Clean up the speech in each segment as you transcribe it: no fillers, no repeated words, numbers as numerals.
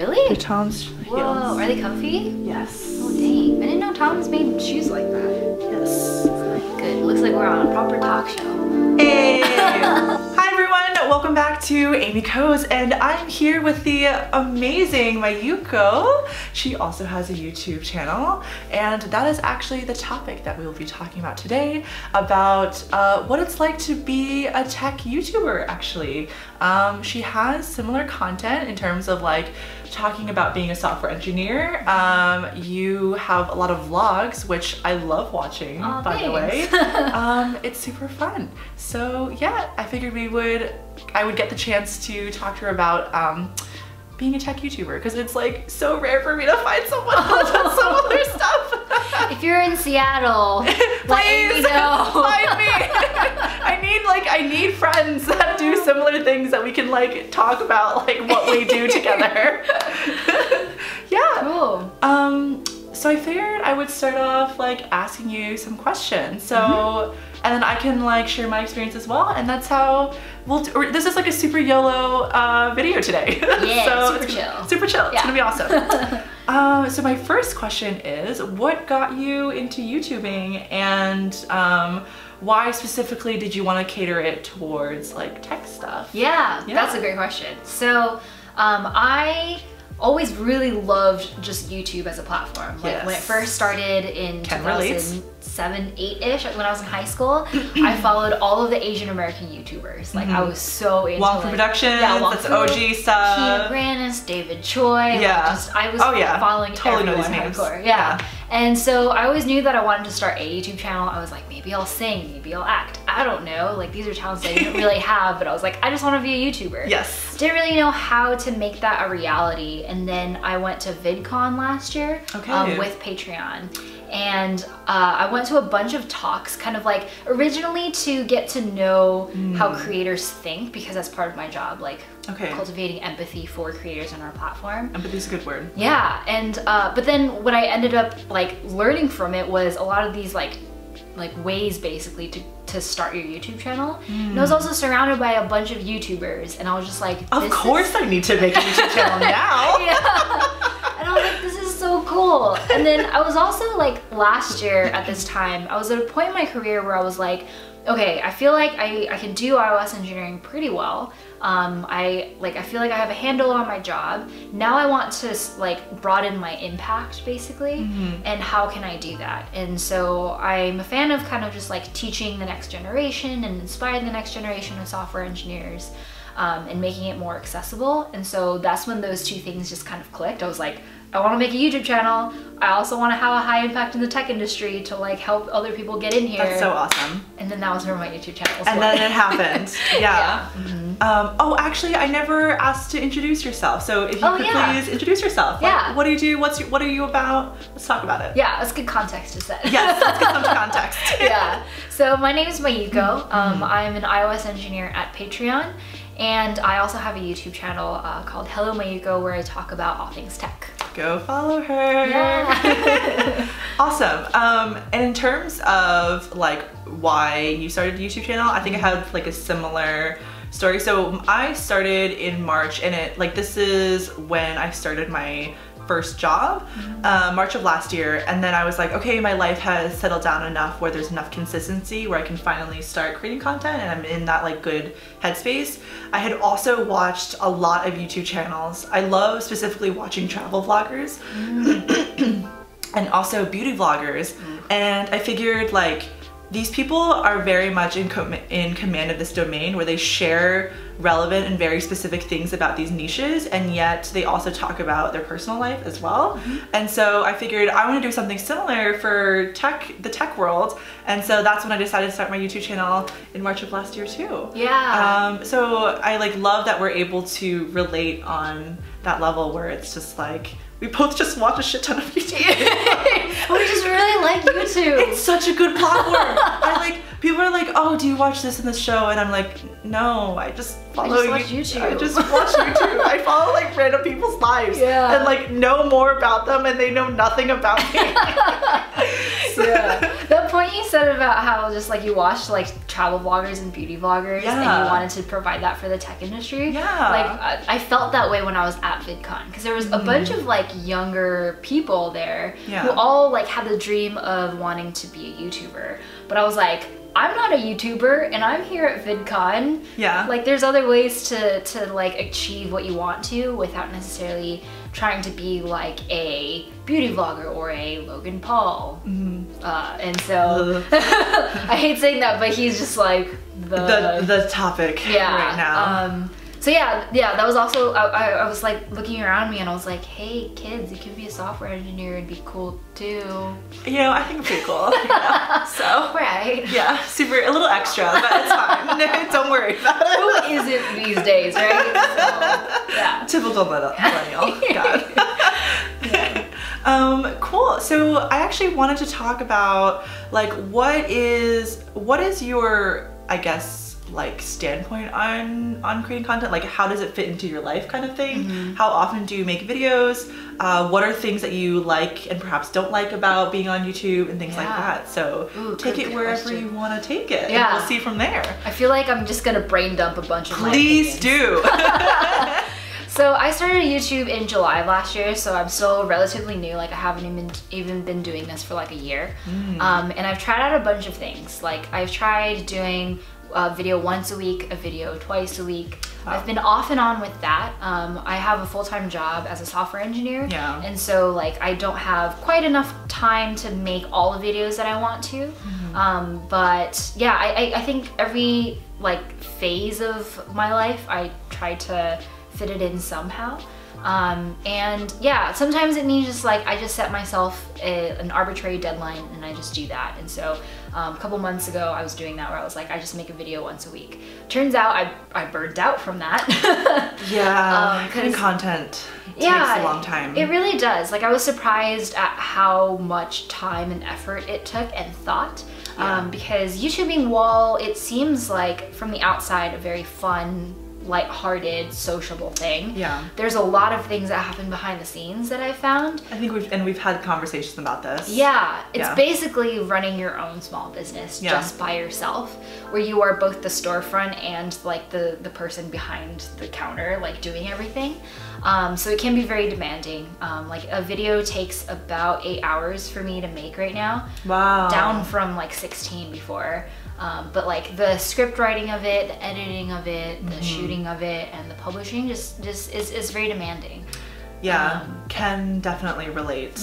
Really? They're Tom's heels. Whoa, are they comfy? Yes. Oh dang, I didn't know Tom's made shoes like that. Yes. Good, looks like we're on a proper talk show. Hey! Hi everyone, welcome back to Mayukos, and I'm here with the amazing Mayuko. She also has a YouTube channel, and that is actually the topic that we will be talking about today, about what it's like to be a tech YouTuber, actually. She has similar content in terms of like talking about being a software engineer. You have a lot of vlogs, which I love watching, by the way. It's super fun. So yeah, I figured I would get the chance to talk to her about being a tech YouTuber, because it's like so rare for me to find someone who does similar stuff. If you're in Seattle, let me know. Find me. I need friends that do similar things that we can like talk about like what we do together. Yeah. Cool. So I figured I would start off like asking you some questions. So and then I can like share my experience as well, and that's how this is like a super YOLO video today. Yeah, so super chill. Super chill. Yeah. It's gonna be awesome. So my first question is, what got you into YouTubing, and why specifically did you want to cater it towards like tech stuff? Yeah, that's a great question. So I always really loved just YouTube as a platform. Like when it first started in 2007, 8-ish, when I was in high school, I followed all of the Asian American YouTubers. Like I was so into Wong Fu Productions, that's OG stuff. Keanu Granis, David Choi. Yeah. I was following everyone hardcore. Yeah. And so I always knew that I wanted to start a YouTube channel. I was like, maybe I'll sing, maybe I'll act. I don't know. Like these are talents I didn't really have, but I was like, I just want to be a YouTuber. Yes. Didn't really know how to make that a reality. And then I went to VidCon last year with Patreon. And I went to a bunch of talks, kind of like originally to get to know how creators think, because that's part of my job, like cultivating empathy for creators on our platform. Empathy is a good word. Yeah, and but then what I ended up like learning from it was a lot of these like ways basically to start your YouTube channel. And I was also surrounded by a bunch of YouTubers, and I was just like, of course I need to make a YouTube channel now. Yeah. And I was like, this is so cool. And then I was also like, last year at this time, I was at a point in my career where I was like, okay, I feel like I can do iOS engineering pretty well. I feel like I have a handle on my job. Now I want to like broaden my impact basically, and how can I do that? And so I'm a fan of kind of just like teaching the next generation and inspiring the next generation of software engineers, and making it more accessible. And so that's when those two things just kind of clicked. I was like, I want to make a YouTube channel. I also want to have a high impact in the tech industry to like help other people get in here. That's so awesome. And then that was where my YouTube channel was born. And then it happened. Yeah. Oh, actually, I never asked to introduce yourself. So if you could please introduce yourself. Like, what do you do? What are you about? Let's talk about it. Yeah, that's good context to set. Yes, let's get some context. Yeah. So my name is Mayuko. I'm an iOS engineer at Patreon. And I also have a YouTube channel called Hello Mayuko, where I talk about all things tech. Go follow her. Yeah. Awesome. And in terms of like why you started a YouTube channel, I think I have like a similar story. So I started in March, and this is when I started my first job, March of last year. And then I was like, okay, my life has settled down enough where there's enough consistency where I can finally start creating content, and I'm in that like good headspace. I had also watched a lot of YouTube channels. I love specifically watching travel vloggers and also beauty vloggers. And I figured like, these people are very much in command of this domain, where they share relevant and very specific things about these niches, and yet they also talk about their personal life as well. And so I figured I want to do something similar for the tech world, and so that's when I decided to start my YouTube channel in March of last year too. Yeah. So I like love that we're able to relate on that level, where it's just like, we both just watch a shit ton of YouTube. We just really like YouTube. It's such a good platform. People are like, oh, do you watch this and this show? And I'm like, no, I just follow I just watch YouTube. I just watch YouTube. I follow like random people's lives and like know more about them, and they know nothing about me. Yeah. That point you said about how just like you watched like travel vloggers and beauty vloggers and you wanted to provide that for the tech industry. Yeah. Like I felt that way when I was at VidCon, because there was a bunch of like younger people there who all like had the dream of wanting to be a YouTuber. But I was like, I'm not a YouTuber and I'm here at VidCon. Yeah. Like there's other ways to like achieve what you want to without necessarily trying to be like a beauty vlogger or a Logan Paul. And so I hate saying that, but he's just like the topic right now. So yeah, that was also, I was like looking around me and I was like, hey kids, you can be a software engineer and be cool too. You know, I think I'm pretty cool. Yeah, so. Right. Yeah, a little extra, but it's fine. Don't worry about it. Who isn't these days, right? So, yeah. Typical millennial. God. Cool. So I actually wanted to talk about like what is your, I guess, like standpoint on creating content, like how does it fit into your life kind of thing. How often do you make videos? What are things that you like and perhaps don't like about being on YouTube and things like that? So take it wherever you want to take it, and we'll see from there. I feel like I'm just gonna brain dump a bunch of Please do. So I started YouTube in July of last year, so I'm still relatively new. Like I haven't even been doing this for like a year. And I've tried out a bunch of things. Like I've tried doing a video once a week, a video twice a week. I've been off and on with that. I have a full-time job as a software engineer, and so like I don't have quite enough time to make all the videos that I want to. But yeah, I think every like phase of my life I try to fit it in somehow. And yeah, sometimes it means just like I just set myself an arbitrary deadline and I just do that. And so a couple months ago I was doing that, where I was like, I just make a video once a week. Turns out I burned out from that. Creating content takes a long time. It really does. Like I was surprised at how much time and effort it took and thought. Because YouTubing, while it seems like from the outside a very fun, light-hearted, sociable thing, there's a lot of things that happen behind the scenes that I found. I think we've had conversations about this. It's basically running your own small business just by yourself, where you are both the storefront and like the person behind the counter, like doing everything. So it can be very demanding. Like a video takes about 8 hours for me to make right now. Wow. Down from like 16 before. But like the script writing of it, the editing of it, the shooting of it, and the publishing just is very demanding. Can definitely relate.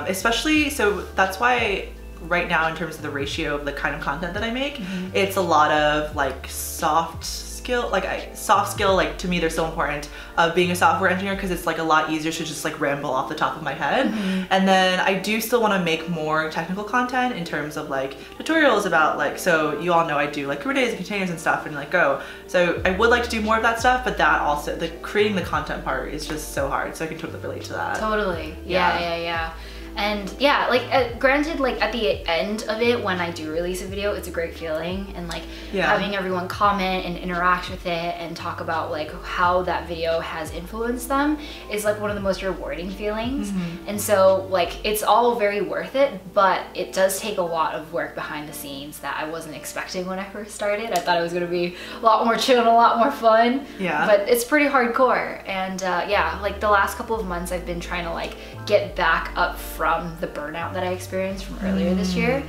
Especially, so that's why right now in terms of the ratio of the kind of content that I make, it's a lot of like soft skill, like to me they're so important, of being a software engineer, because it's like a lot easier to just like ramble off the top of my head. And then I do still want to make more technical content in terms of like tutorials about like, so you all know I do like Kubernetes and containers and stuff and like Go. So I would like to do more of that stuff, but that also, the creating the content part is just so hard. So I can totally relate to that. Totally. Yeah. And yeah, like granted, like at the end of it, when I do release a video, it's a great feeling, and like having everyone comment and interact with it and talk about like how that video has influenced them is like one of the most rewarding feelings. And so like it's all very worth it, but it does take a lot of work behind the scenes that I wasn't expecting when I first started. I thought it was gonna be a lot more chill and a lot more fun. But it's pretty hardcore. And yeah, like the last couple of months I've been trying to like get back up from the burnout that I experienced from earlier this year,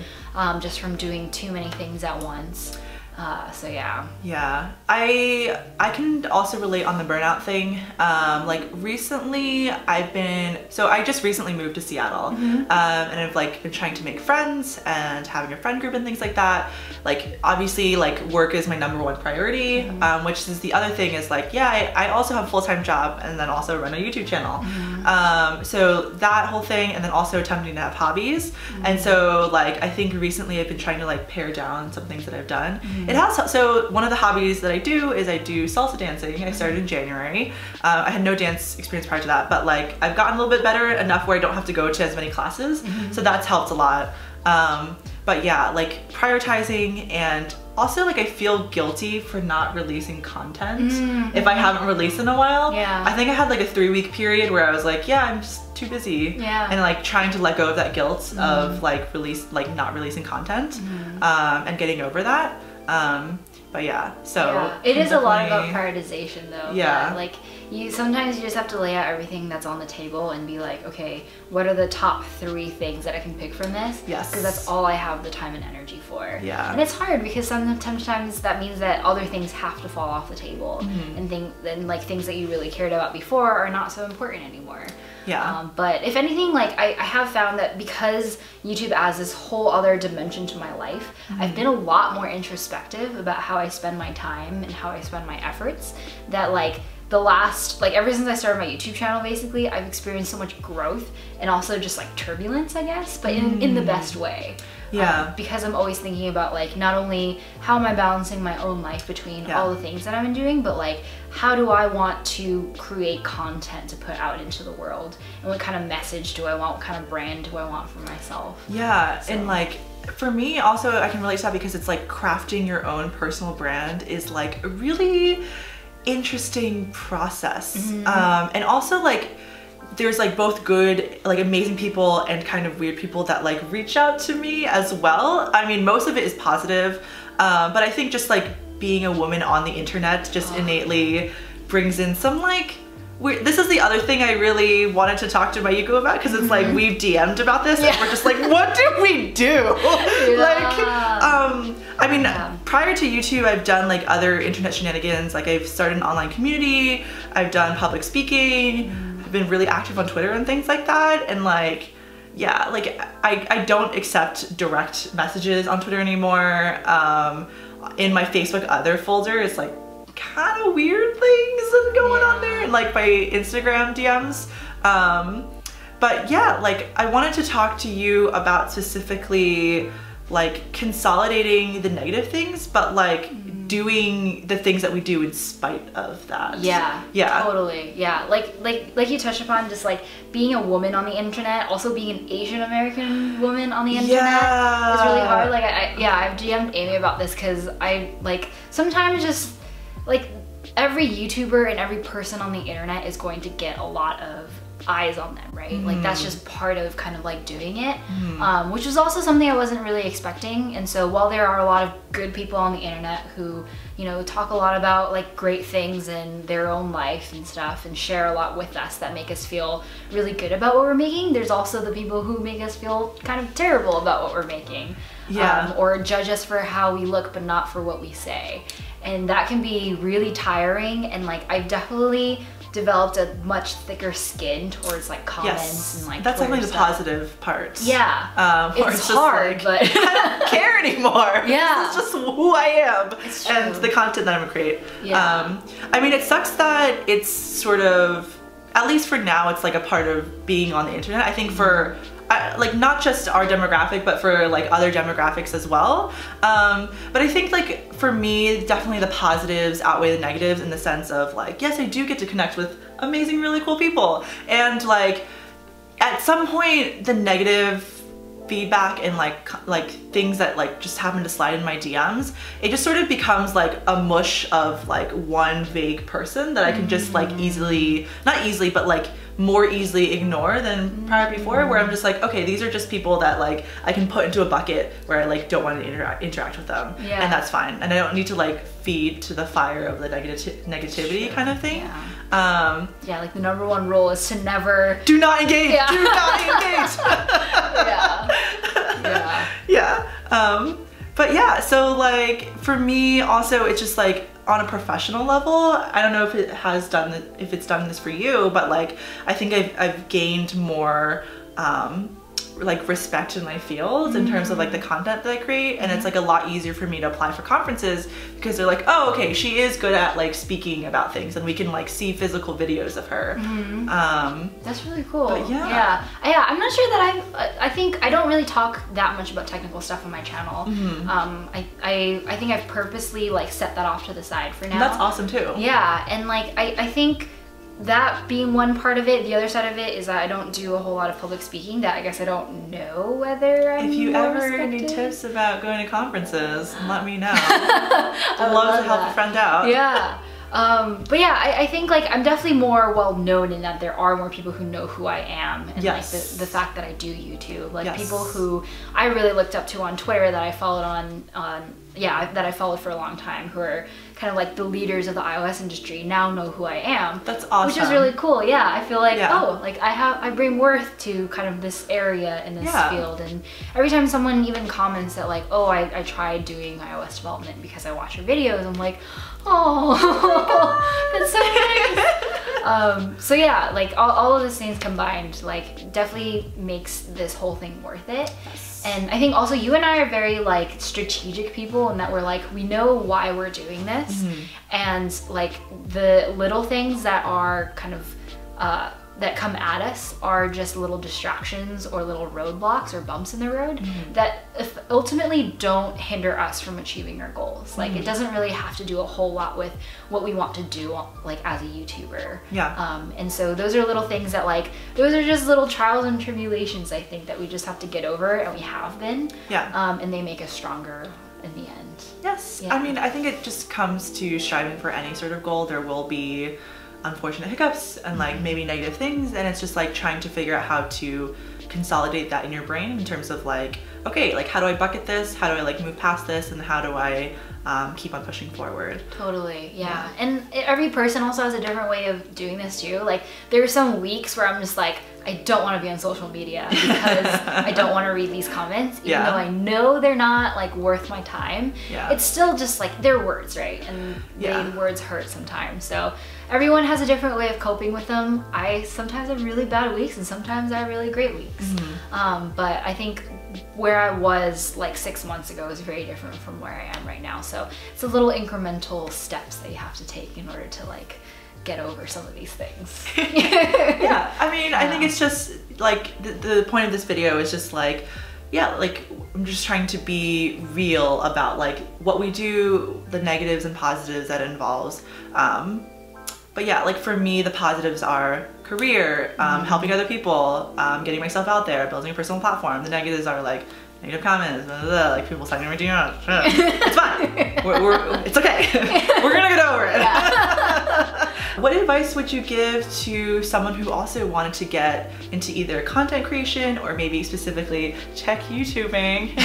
just from doing too many things at once. So yeah. I can also relate on the burnout thing. Like recently I just recently moved to Seattle, and I've like been trying to make friends and having a friend group and things like that. Like obviously like work is my #1 priority, which is the other thing is like, I also have a full-time job and then also run a YouTube channel. So that whole thing, and then also attempting to have hobbies. And so like, I think recently I've been trying to like pare down some things that I've done. So one of the hobbies that I do is I do salsa dancing. I started in January. I had no dance experience prior to that, but like I've gotten a little bit better enough where I don't have to go to as many classes. So that's helped a lot. But yeah, like prioritizing, and also like I feel guilty for not releasing content if I haven't released in a while. Yeah. I think I had like a 3-week period where I was like, yeah, I'm just too busy. Yeah. And like trying to let go of that guilt of like not releasing content and getting over that. But yeah, so it is a lot about prioritization though. Yeah. Like sometimes you just have to lay out everything that's on the table and be like, okay, what are the top 3 things that I can pick from this? Yes. Because that's all I have the time and energy for. Yeah. And it's hard because sometimes that means that other things have to fall off the table, and like things that you really cared about before are not so important anymore. Yeah. But if anything, like I have found that because YouTube adds this whole other dimension to my life, I've been a lot more introspective about how I spend my time and how I spend my efforts. That like ever since I started my YouTube channel, basically, I've experienced so much growth and also just like turbulence, I guess, but in the best way. Yeah. Because I'm always thinking about like not only how am I balancing my own life between all the things that I've been doing, but like how do I want to create content to put out into the world, and what kind of message do I want, what kind of brand do I want for myself. Yeah. And like for me also, I can relate to that because it's like crafting your own personal brand is like a really interesting process. And also like there's like both good, like amazing people and kind of weird people that like reach out to me as well. I mean, most of it is positive, but I think just like being a woman on the internet just innately brings in some like weird. This is the other thing I really wanted to talk to Mayuko about, because it's like we've DM'd about this and we're just like, what do we do? I mean, prior to YouTube, I've done like other internet shenanigans. Like I've started an online community, I've done public speaking, been really active on Twitter and things like that, and like yeah, like I don't accept direct messages on Twitter anymore. In my Facebook other folder, it's like kind of weird things going on there, and like my Instagram DMs. But yeah, like I wanted to talk to you about specifically like consolidating the negative things, but like doing the things that we do in spite of that. Yeah. Totally. Yeah. Like you touched upon, just like being a woman on the internet, also being an Asian American woman on the internet is really hard. Like I've DM'd Amy about this because I like sometimes just like every YouTuber and every person on the internet is going to get a lot of eyes on them, right? Like that's just part of kind of like doing it, which was also something I wasn't really expecting. And so while there are a lot of good people on the internet who, you know, talk a lot about like great things in their own life and stuff and share a lot with us that make us feel really good about what we're making, there's also the people who make us feel kind of terrible about what we're making, or judge us for how we look but not for what we say. And that can be really tiring, and like I've definitely developed a much thicker skin towards like comments and like that's Twitter definitely the positive part. Yeah, it's hard, but I don't care anymore. Yeah, this is just who I am and the content that I'm gonna create. I mean, it sucks that it's sort of, at least for now, it's like a part of being on the internet. I think for like not just our demographic, but for like other demographics as well. But I think like for me, definitely the positives outweigh the negatives, in the sense of like, yes, I do get to connect with amazing, really cool people. And like at some point, the negative feedback and like things that like just happen to slide in my DMs, it just sort of becomes like a mush of like one vague person that I can just like easily, not easily, but like more easily ignore than prior before, where I'm just like, okay, these are just people that like I can put into a bucket where I like don't want to interact with them, and that's fine, and I don't need to like feed to the fire of the negativity kind of thing. Like the #1 rule is to never do not engage. Do not engage. But yeah, so like for me also, it's just like on a professional level, I don't know if it's done this for you, but like I think I've gained more like respect in my field in terms of like the content that I create, and it's like a lot easier for me to apply for conferences, because they're like, oh, okay, she is good at like speaking about things, and we can like see physical videos of her. That's really cool. But I'm not sure that I think I don't really talk that much about technical stuff on my channel. I think I've purposely like set that off to the side for now. And that's awesome too. Yeah, and like I think that being one part of it, the other side of it is that I don't do a whole lot of public speaking, that I guess I don't know whether I'm If you more ever respected. need tips about going to conferences, let me know. I'd love to help a friend out. Yeah. But yeah, I think like I'm definitely more well known in that there are more people who know who I am, and Yes. like the fact that I do YouTube, like Yes. people who I really looked up to on Twitter that I followed that I followed for a long time, who are kind of like the leaders of the iOS industry, now know who I am. That's awesome. Which is really cool. Yeah, I feel like, Yeah. oh, like I bring worth to kind of this area in this Yeah. field. And every time someone even comments that like, oh, I tried doing iOS development because I watch your videos, I'm like, oh, that's so nice. So yeah, like all of those things combined, like definitely makes this whole thing worth it. Yes. And I think also you and I are very like strategic people in that we're like, we know why we're doing this, and like the little things that are kind of that come at us are just little distractions or little roadblocks or bumps in the road that ultimately don't hinder us from achieving our goals. Like it doesn't really have to do a whole lot with what we want to do like as a YouTuber. Yeah. And so those are little things that like, those are just little trials and tribulations I think that we just have to get over, and we have been. Yeah. And they make us stronger in the end. Yes. Yeah. I mean, I think it just comes to striving for any sort of goal. There will be unfortunate hiccups and like maybe negative things, and it's just like trying to figure out how to consolidate that in your brain in terms of like, okay, like how do I bucket this? How do I like move past this? And how do I keep on pushing forward? Totally, yeah. And every person also has a different way of doing this too. Like there are some weeks where I'm just like, I don't want to be on social media because I don't want to read these comments, even though I know they're not like worth my time. Yeah. It's still just like, they're words, right? And the words hurt sometimes. So everyone has a different way of coping with them. I sometimes have really bad weeks and sometimes I have really great weeks. But I think where I was like 6 months ago is very different from where I am right now. So it's a little incremental steps that you have to take in order to like get over some of these things. Yeah, I mean, I think it's just like the point of this video is just like, yeah, like I'm just trying to be real about like what we do, the negatives and positives that it involves. But yeah, like for me, the positives are career, helping other people, getting myself out there, building a personal platform. The negatives are like negative comments, blah, blah, blah, like people signing my DMs. It's fine. It's okay. We're gonna get over it. Yeah. What advice would you give to someone who also wanted to get into either content creation or maybe specifically tech YouTubing?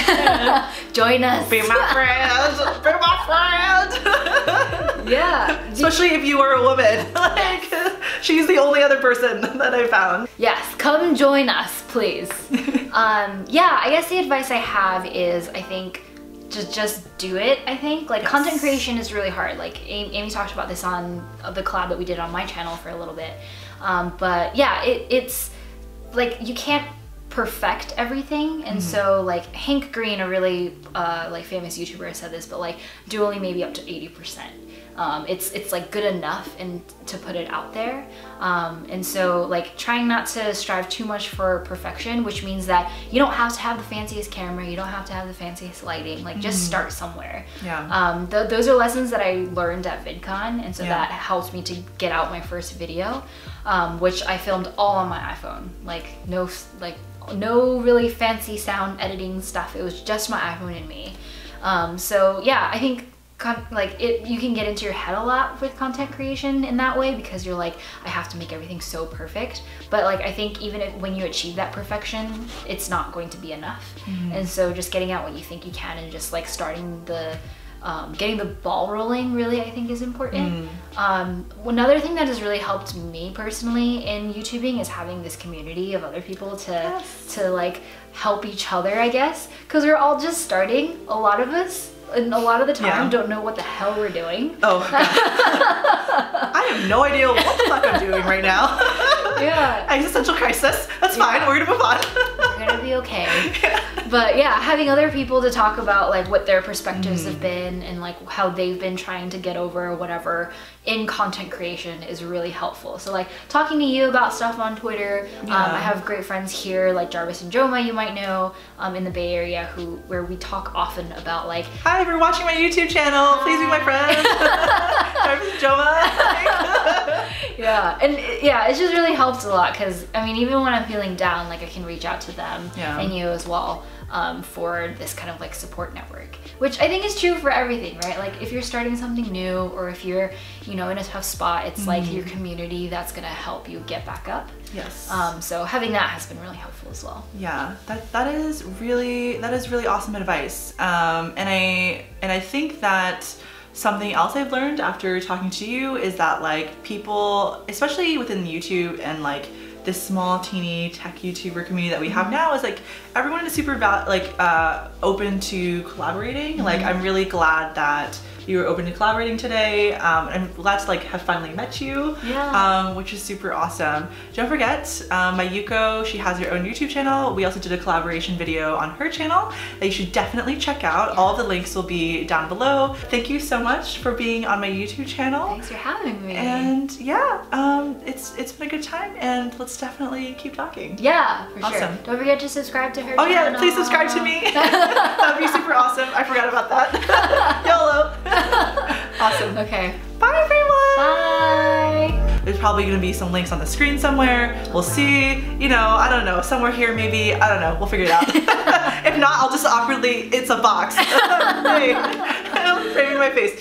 Join us. Be my friend. Be my friend. Yeah. Especially if you are a woman. Like, she's the only other person that I found. Yes, come join us, please. Yeah, I guess the advice I have is, I think, just do it. I think like content creation is really hard. Like Amy talked about this on the collab that we did on my channel for a little bit. But yeah, it's like you can't perfect everything, and so like Hank Green, a really like famous YouTuber, said this, but like do only maybe up to 80%. It's like good enough and to put it out there. And so like trying not to strive too much for perfection, which means that you don't have to have the fanciest camera, you don't have to have the fanciest lighting, like just start somewhere. Yeah. Those are lessons that I learned at VidCon, and so that helped me to get out my first video, which I filmed all on my iPhone. Like no really fancy sound editing stuff, it was just my iPhone and me. So yeah, I think you can get into your head a lot with content creation in that way, because you're like, I have to make everything so perfect. But like, I think even when you achieve that perfection, it's not going to be enough. And so just getting out what you think you can and just like starting getting the ball rolling really, I think, is important. Another thing that has really helped me personally in YouTubing is having this community of other people to like help each other, I guess, because we're all just starting. A lot of us, and a lot of the time, don't know what the hell we're doing. Oh, God. I have no idea what the fuck I'm doing right now. Yeah. Existential crisis. That's fine. We're gonna move on. We're gonna be okay. But yeah, having other people to talk about like what their perspectives have been and like how they've been trying to get over whatever in content creation is really helpful. So like talking to you about stuff on Twitter. I have great friends here like Jarvis and Joma, you might know, in the Bay Area, where we talk often about like, hi, if you're watching my YouTube channel, please be my friend. Jarvis and Joma. Yeah, and yeah, it just really helps a lot because I mean, even when I'm feeling down, like I can reach out to them and you as well for this kind of like support network, which I think is true for everything, right? Like if you're starting something new or if you're, you know, in a tough spot, it's like your community that's gonna help you get back up. Yes. So having that has been really helpful as well. Yeah, that is really awesome advice. And I think that something else I've learned after talking to you is that like people, especially within YouTube and like this small teeny tech YouTuber community that we have now, is like everyone is super open to collaborating. Like I'm really glad that you were open to collaborating today. I'm glad to like have finally met you, which is super awesome. Don't forget, Mayuko, she has her own YouTube channel. We also did a collaboration video on her channel that you should definitely check out. All the links will be down below. Thank you so much for being on my YouTube channel. Thanks for having me. And yeah, it's been a good time, and let's definitely keep talking. Yeah, for awesome. Sure. Don't forget to subscribe to her channel. channel. Yeah, please subscribe to me. That would be super awesome. I forgot about that. YOLO. Awesome. Okay. Bye, everyone. Bye. There's probably going to be some links on the screen somewhere. We'll see. You know, I don't know. Somewhere here, maybe. I don't know. We'll figure it out. If not, I'll just awkwardly, it's a box. Hey, framing my face.